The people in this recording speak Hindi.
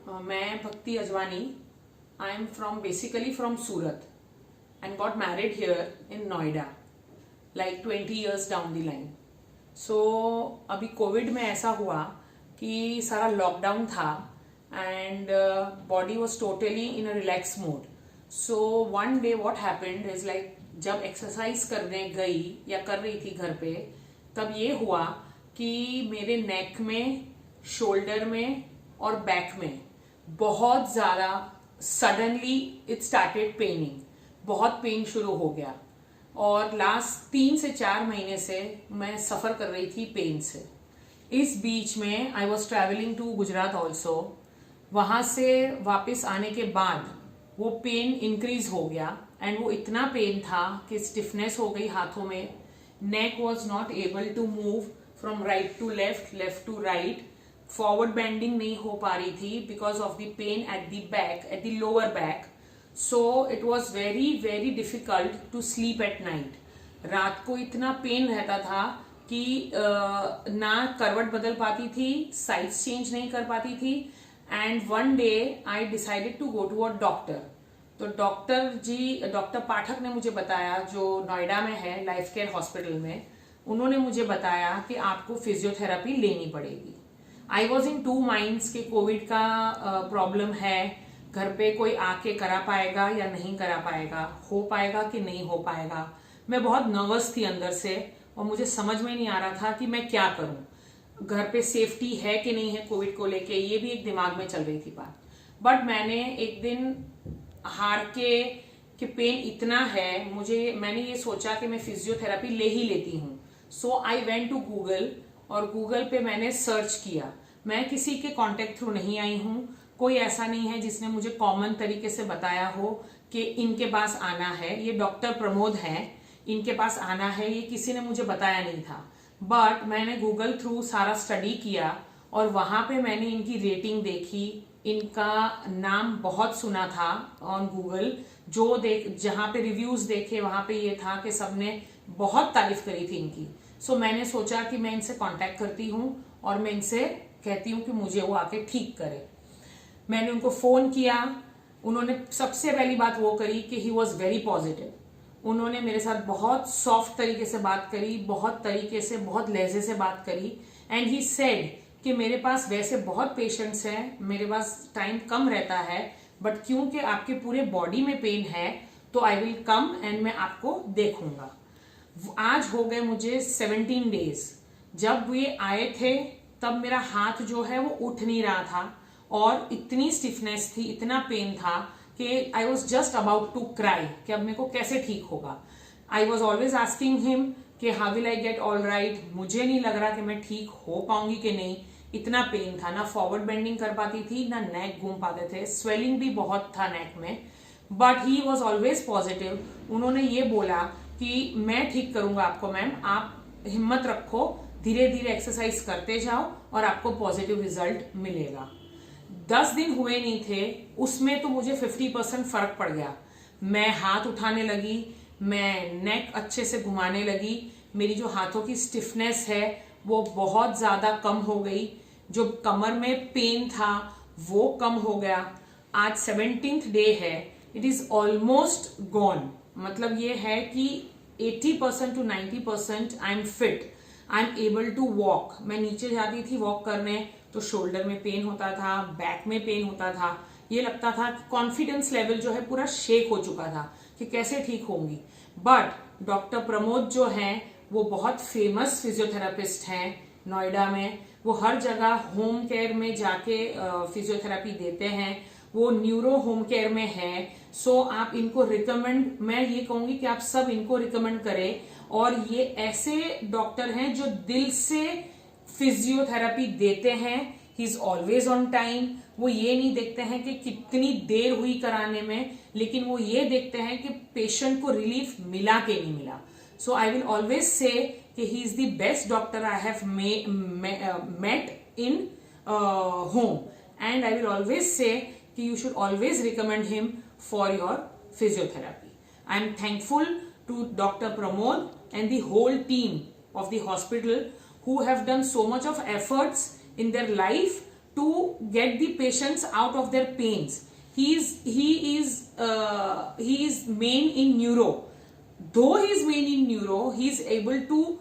मैं Bhakti Ajwani. I am from basically from Surat and got married here in Noida like 20 years down the line. So अभी कोविड में ऐसा हुआ कि सारा लॉकडाउन था and body was totally in a relax mode. So one day what happened is like जब एक्सरसाइज करने गई या कर रही थी घर पे, तब ये हुआ कि मेरे नेक में, शोल्डर में और बैक में बहुत ज़्यादा सडनली इट स्टार्टेड पेनिंग. बहुत पेन शुरू हो गया और लास्ट 3 से 4 महीने से मैं सफ़र कर रही थी पेन से. इस बीच में I was travelling to Gujarat also. वहाँ से वापस आने के बाद वो पेन इंक्रीज हो गया एंड वो इतना पेन था कि स्टिफनेस हो गई हाथों में. Neck was not able to move from right to left, left to right. Forward bending नहीं हो पा रही थी because of the pain at the back, at the lower back. So it was very very difficult to sleep at night. रात को इतना पेन रहता था कि ना करवट बदल पाती थी, साइज चेंज नहीं कर पाती थी. And one day I decided to go to a doctor. तो डॉक्टर पाठक ने मुझे बताया, जो नोएडा में है लाइफ केयर हॉस्पिटल में, उन्होंने मुझे बताया कि आपको फिजियोथेरेपी लेनी पड़ेगी. आई वॉज इन 2 minds कि कोविड का प्रॉब्लम है, घर पे कोई आके करा पाएगा या नहीं करा पाएगा, हो पाएगा कि नहीं हो पाएगा. मैं बहुत नर्वस थी अंदर से और मुझे समझ में नहीं आ रहा था कि मैं क्या करूं. घर पे सेफ्टी है कि नहीं है कोविड को लेके, ये भी एक दिमाग में चल रही थी बात. बट मैंने एक दिन हार के कि पेन इतना है, मैंने ये सोचा कि मैं फिजियोथेरेपी ले ही लेती हूँ. सो आई वेंट टू गूगल और गूगल पे मैंने सर्च किया. मैं किसी के कांटेक्ट थ्रू नहीं आई हूँ. कोई ऐसा नहीं है जिसने मुझे कॉमन तरीके से बताया हो कि इनके पास आना है. ये डॉक्टर प्रमोद हैं, इनके पास आना है, ये किसी ने मुझे बताया नहीं था. बट मैंने गूगल थ्रू सारा स्टडी किया और वहां पे मैंने इनकी रेटिंग देखी. इनका नाम बहुत सुना था ऑन गूगल. जहां पे रिव्यूज देखे वहां पे ये था कि सबने बहुत तारीफ करी थी इनकी. सो मैंने सोचा कि मैं इनसे कांटेक्ट करती हूँ और मैं इनसे कहती हूँ कि मुझे वो आके ठीक करे. मैंने उनको फोन किया. उन्होंने सबसे पहली बात वो करी कि ही वॉज वेरी पॉजिटिव. उन्होंने मेरे साथ बहुत सॉफ्ट तरीके से बात करी, बहुत लहजे से बात करी. एंड ही सेड कि मेरे पास वैसे बहुत पेशेंट्स हैं, मेरे पास टाइम कम रहता है, बट क्योंकि आपके पूरे बॉडी में पेन है तो आई विल कम एंड मैं आपको देखूंगा. आज हो गए मुझे 17 days. जब ये आए थे तब मेरा हाथ जो है वो उठ नहीं रहा था और इतनी स्टिफनेस थी, इतना पेन था कि I was just about to cry कि अब मेरे को कैसे ठीक होगा. I was always asking him कि how will I get all right. मुझे नहीं लग रहा कि मैं ठीक हो पाऊंगी कि नहीं. इतना पेन था, ना फॉरवर्ड बेंडिंग कर पाती थी, ना नेक घूम पाते थे. स्वेलिंग भी बहुत था नेक में. But he was always positive. उन्होंने ये बोला कि मैं ठीक करूंगा आपको मैम, आप हिम्मत रखो, धीरे धीरे एक्सरसाइज करते जाओ और आपको पॉजिटिव रिजल्ट मिलेगा. 10 दिन हुए नहीं थे, उसमें तो मुझे 50% फर्क पड़ गया. मैं हाथ उठाने लगी, मैं नेक अच्छे से घुमाने लगी. मेरी जो हाथों की स्टिफनेस है वो बहुत ज्यादा कम हो गई. जो कमर में पेन था वो कम हो गया. आज 17th डे है. It is almost gone. मतलब ये है कि 80% to 90% I am fit. I am able to walk. मैं नीचे जाती थी वॉक करने तो शोल्डर में पेन होता था, बैक में पेन होता था. ये लगता था कि कॉन्फिडेंस लेवल जो है पूरा शेक हो चुका था कि कैसे ठीक होंगी. बट डॉक्टर प्रमोद जो हैं वो बहुत फेमस फिजियोथेरापिस्ट हैं नोएडा में. वो हर जगह होम केयर में जाके फिजियोथेरेपी देते हैं. वो न्यूरो होम केयर में है. सो आप इनको रिकमेंड, मैं ये कहूंगी कि आप सब इनको रिकमेंड करें. और ये ऐसे डॉक्टर हैं जो दिल से फिजियोथेरेपी देते हैं. He is always on time. वो ये नहीं देखते हैं कि कितनी देर हुई कराने में, लेकिन वो ये देखते हैं कि पेशेंट को रिलीफ मिला कि नहीं मिला. सो आई विल ऑलवेज से कि he is the best doctor I have met in home. And I will always say कि you should always recommend him for your physiotherapy. I am thankful to Dr. Pramod and the whole team of the hospital who have done so much of efforts in their life to get the patients out of their pains. He is main in neuro. Though he is main in neuro, he is able to